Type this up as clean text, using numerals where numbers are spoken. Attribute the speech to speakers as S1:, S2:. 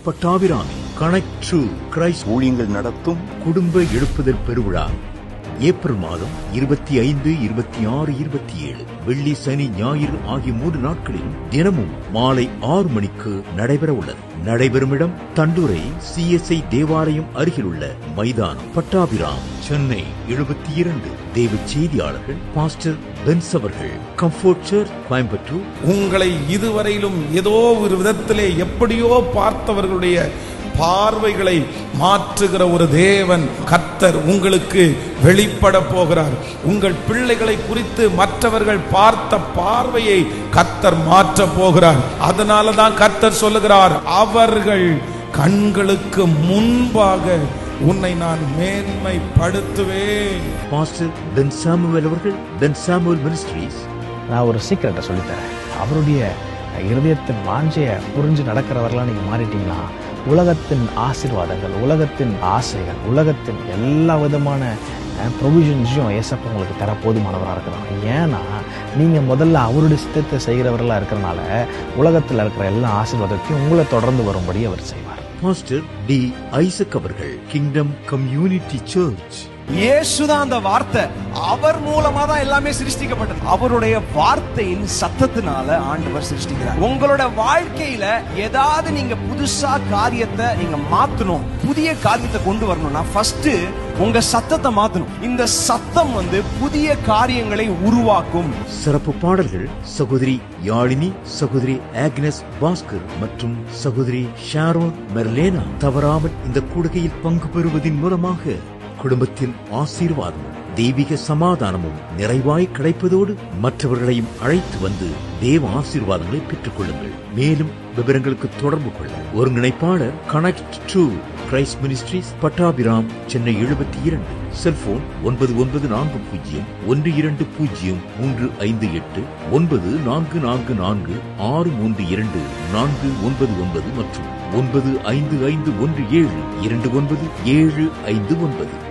S1: பட்டாபிராமி connect to Christ
S2: ஊழியங்கள் நடத்தும்
S1: குடும்ப எழுப்புதல் பெருவிழா ஏப்ரல் மாதம் 25, 26, 27 வெள்ளி, சனி, ஞாயிறு ஆகிய 3 நாட்களில் தினமும் மாலை 6 மணிக்கு நடைபெற உள்ளது. நடைபெறும் இடம் தண்டுரை CSI தேவாலயம் அருகிலுள்ள மைதானம், பட்டாபிராம், சென்னை 72. தேவ செய்தியாளர்கள் பாஸ்டர் பென்ஸ் அவர்கள், கம்ஃபோர்ட் சர்ச், கோயம்புத்தூர்.
S3: உங்களை இதுவரையிலும் ஏதோ ஒரு விதத்திலே எப்படியோ பார்த்தவர்களுடைய பார்வைகளை மாற்றுகிற ஒரு தேவன் கர்த்தர் உங்களுக்கு வெளிப்பட போகிறார். உங்கள் பிள்ளைகளை குறித்து மற்றவர்கள் பார்த்த பார்வையை கர்த்தர் மாற்ற போகிறார். அதனாலதான் கர்த்தர் சொல்லுகிறார், அவர்கள் கண்களுக்கு முன்பாக உன்னை நான் மேன்மைப்படுத்துவேன்.
S1: பாஸ்டர் பென் சாமுவேல் அவர்கள், பென் சாமுவேல் மினிஸ்ட்ரீஸ்.
S4: நான் ஒரு சீக்கிரட்டை சொல்லித்தரேன். அவருடைய இருதயத்தின் வாஞ்சையை புரிஞ்சு நடக்கிறவர்களாம் நீங்க மாறிட்டீங்கன்னா உலகத்தின் ஆசீர்வாதங்கள், உலகத்தின் ஆசைகள், உலகத்தின் எல்லா விதமான ப்ரொவிஷன்ஸையும் ஏசப்ப உங்களுக்கு தர போதுமானவராக இருக்கிறாங்க. ஏன்னா நீங்க முதல்ல அவருடைய சித்தத்தை செய்கிறவர்களா இருக்கிறனால உலகத்தில் இருக்கிற எல்லா ஆசீர்வாதத்தையும் உங்களை தொடர்ந்து வரும்படி அவர் செய்வார்.
S1: பாஸ்டர் டி ஐசக் அவர்கள், கிங்டம் கம்யூனிட்டி சர்ச்.
S5: இயேசுதான் அந்த வார்த்தை, அவர் மூலமா தான் எல்லாமே சிருஷ்டிக்கப்பட்டது. அவருடைய வார்த்தையின் சத்தத்தினால ஆண்டவர் சிருஷ்டிக்கிறார். உங்களோட வாழ்க்கையில ஏதாவது நீங்க புதுசா காரியத்தை நீங்க மாத்தணும், புதிய காரியத்தை கொண்டு வரணும்னா ஃபர்ஸ்ட் உங்க சத்தத்தை மாத்தணும். இந்த சத்தம் புதிய காரியங்களை உருவாக்கும்.
S1: சிறப்பு பாடல்கள் சகோதரி யாழினி, சகோதரி ஆக்னஸ் பாஸ்கர் மற்றும் சகோதரி ஷாரோன் மெர்லேனா. தவறாமல் இந்த கூடுகையில் பங்கு பெறுவதன் மூலமாக குடும்பத்தில் ஆசீர்வாதமும் தெய்வீக சமாதானமும் நிறைவாய் கிடைப்பதோடு மற்றவர்களையும் அழைத்து வந்து தேவ ஆசீர்வாதங்களை பெற்றுக் கொள்ளுங்கள். மேலும் விவரங்களுக்கு தொடர்பு கொள்ள ஒருங்கிணைப்பாளர் connect to Christ ministries, Pattabiram, Chennai 72. Cellphone 9940120358 9444632499 மற்றும் 9551729759.